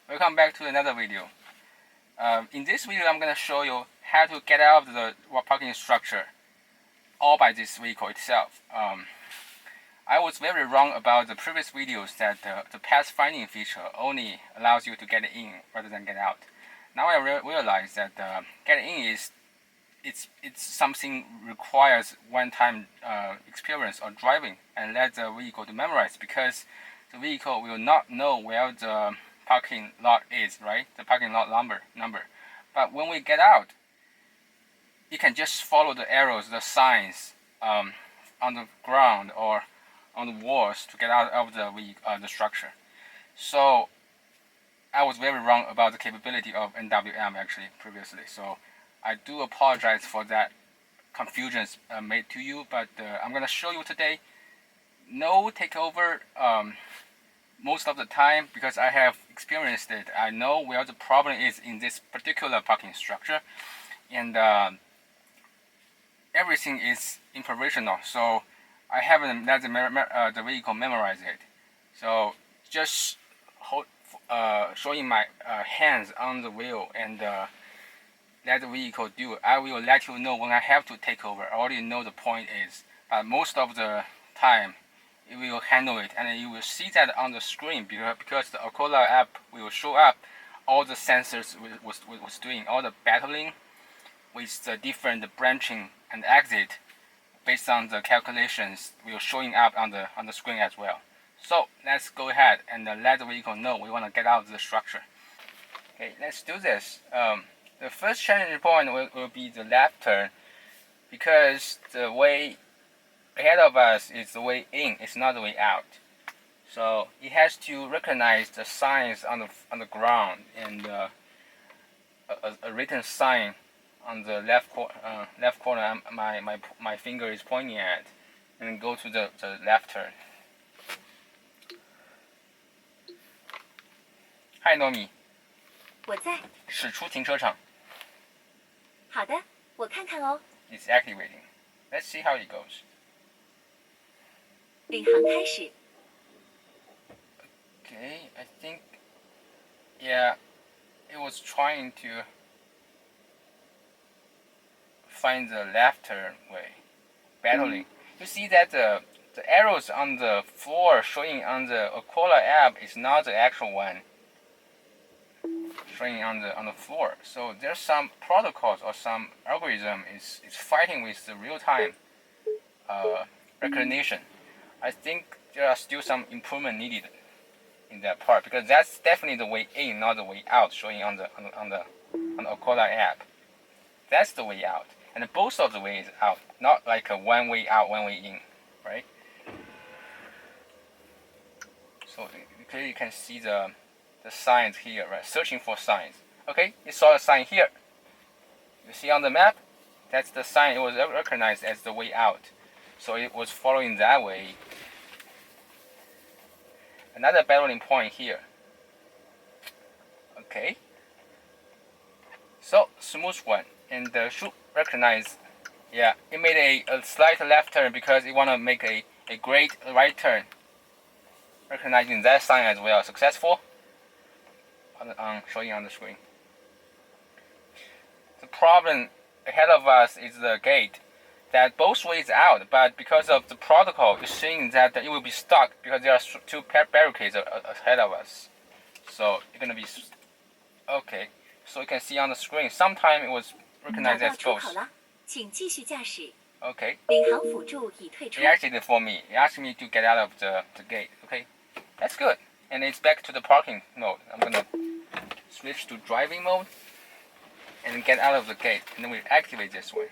Welcome back to another video. In this video, I'm going to show you how to get out of the parking structure all by this vehicle itself. I was very wrong about the previous videos that the pathfinding feature only allows you to get in rather than get out. Now I realize that getting in it's something requires one-time experience of driving and let the vehicle to memorize, because the vehicle will not know where the parking lot is, right? The parking lot number. But when we get out, you can just follow the arrows, the signs on the ground or on the walls to get out of the structure. So I was very wrong about the capability of NWM actually previously. So I do apologize for that confusions made to you, but I'm going to show you today no takeover most of the time, because I have experienced it. I know where the problem is in this particular parking structure, and everything is informational, so I haven't let the vehicle memorize it. So just showing my hands on the wheel and let the vehicle do it. I will let you know when I have to take over. I already know the point is, but most of the time it will handle it, and you will see that on the screen because the Autopilot app will show up all the sensors was doing, all the battling with the different branching and exit based on the calculations will showing up on the screen as well. So let's go ahead and let the vehicle know we want to get out of the structure. Okay, let's do this. The first challenge point will be the left turn, because the way ahead of us is the way in, it's not the way out. So it has to recognize the signs on the ground and a written sign on the left corner my finger is pointing at, and go to the left turn. Hi Nomi， 我在。驶出停车场。好的，我看看哦。It's activating. Let's see how it goes. 领航开始。Okay, I think, yeah, it was trying to find the left turn way, battling. You see that the arrows on the floor showing on the Autopilot app is not the actual one showing on the floor. So there's some protocols or some algorithm is fighting with the real-time recognition. I think there are still some improvement needed in that part, because that's definitely the way in, not the way out, showing on the Autopilot app. That's the way out, and both of the ways out, not like a one way out, one way in, right? So clearly you can see the signs here, right? Searching for signs. Okay, you saw a sign here. You see on the map, that's the sign. It was recognized as the way out, so it was following that way. Another battling point here. Okay. So smooth one, and should recognize. Yeah, it made a slight left turn because it want to make a great right turn. Recognizing that sign as well. Successful. Showing on the screen. The problem ahead of us is the gate that both ways out, but because of the protocol, it's saying that it will be stuck because there are two barricades ahead of us. So it's gonna be okay. So you can see on the screen, sometimes it was recognized as both. Okay. It acted for me. It asked me to get out of the gate. Okay, that's good. And it's back to the parking mode. I'm gonna switch to driving mode and get out of the gate, and then we activate this one.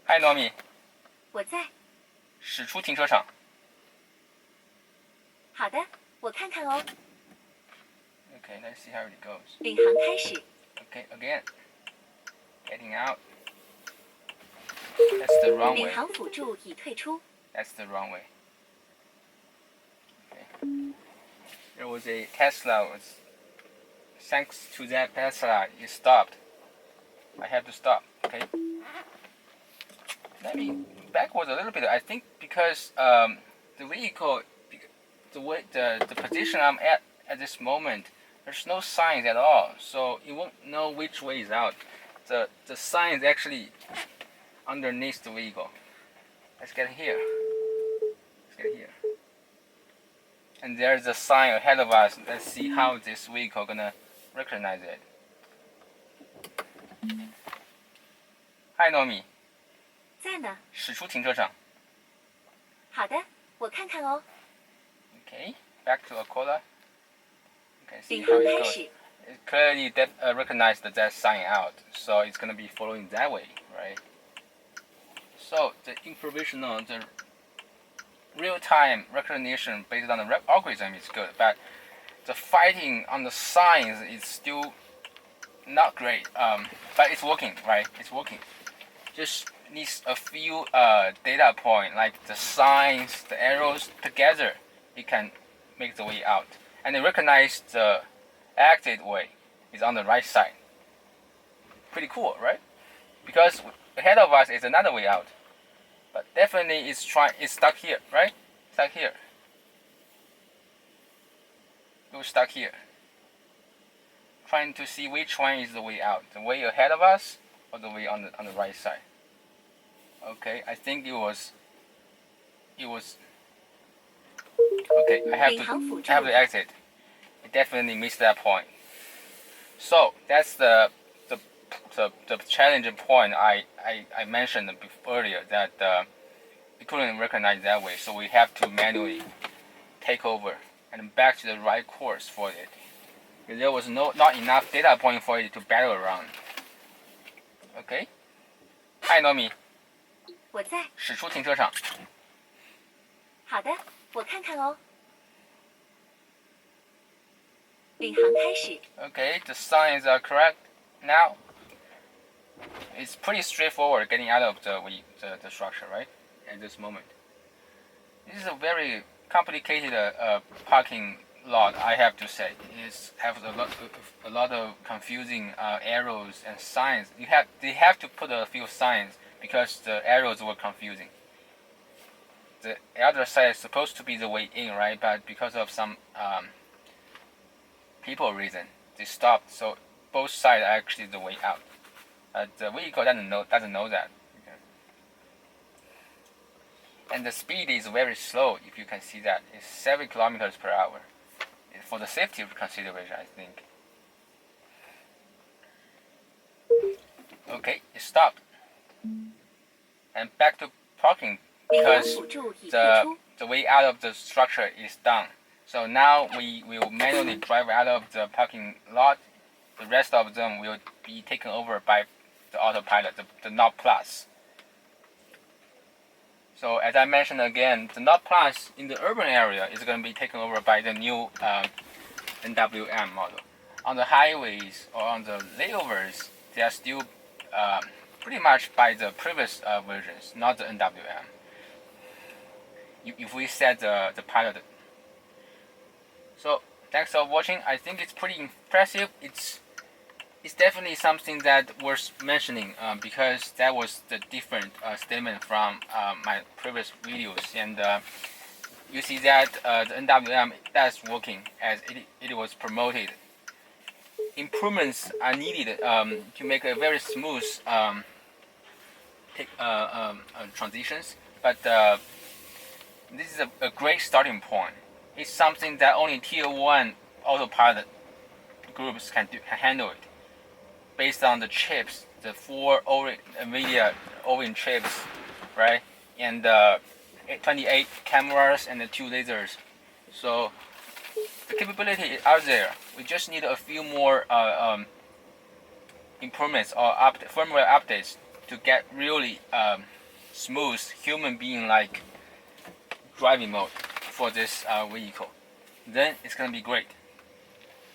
Hi Nomi， 我在。驶出停车场。好的，我看看哦。Okay, let's see how it goes. 领航开始。Okay, again, getting out. That's the wrong way. 领航辅助已退出。That's the wrong way. Okay. There was a Tesla. Thanks to that Tesla, it stopped. I have to stop. Okay. let me backwards a little bit. I think because the vehicle, the way the position I'm at this moment, there's no signs at all, so you won't know which way is out. The sign is actually underneath the vehicle. Let's get here. And there's a sign ahead of us. Let's see how this vehicle gonna recognize it. Hi, Nomi. 在呢。驶出停车场。好的，我看看哦。Okay, back to Akola. You can see 领 how 航 it 开 goes. 始。It clearly recognized that sign out, so it's gonna be following that way, right? So the improvisational, the real-time recognition based on the algorithm is good, but the fighting on the signs is still not great. But it's working, right? It's working. Just needs a few data point, like the signs, the arrows together, it can make the way out. And it recognize the exit way is on the right side. Pretty cool, right? Because ahead of us is another way out. But definitely it's stuck here, right? Stuck here. You're stuck here. Trying to see which one is the way out. The way ahead of us or the way on the right side. Okay, I think it was okay, I have to exit. It definitely missed that point. So that's the challenging point I mentioned earlier, that we couldn't recognize that way, so we have to manually take over and back to the right course for it. There was not enough data point for it to battle around. Okay? Hi, Nomi. 我在。驶出停车场。好的，我看看哦。领航开始。Okay, the signs are correct now. It's pretty straightforward getting out of the structure, right? At this moment. This is a very complicated parking lot, I have to say. It has a lot of confusing arrows and signs. They have to put a few signs because the arrows were confusing. The other side is supposed to be the way in, right? But because of some people reason, they stopped. So both sides are actually the way out. The vehicle doesn't know that. Okay. And the speed is very slow. If you can see that, it's 7 kilometers per hour. For the safety consideration, I think. Okay, it stopped. And back to parking because the way out of the structure is done. So now we will manually drive out of the parking lot. The rest of them will be taken over by the Autopilot, the Not Plus. So as I mentioned again, the Not Plus in the urban area is going to be taken over by the new NWM model. On the highways or on the layovers, they are still pretty much by the previous versions, not the NWM. If we set the pilot. So thanks for watching. I think it's pretty impressive. It's definitely something that worth mentioning because that was the different statement from my previous videos, and you see that the NWM that's working as it was promoted. Improvements are needed to make a very smooth transitions, but this is a great starting point. It's something that only Tier 1 Autopilot groups can handle it, based on the chips, the 4 NVIDIA Orin chips, right, and 28 cameras and the 2 lasers. So the capability is out there. We just need a few more improvements or firmware updates to get really smooth human being-like driving mode for this vehicle. Then it's gonna be great.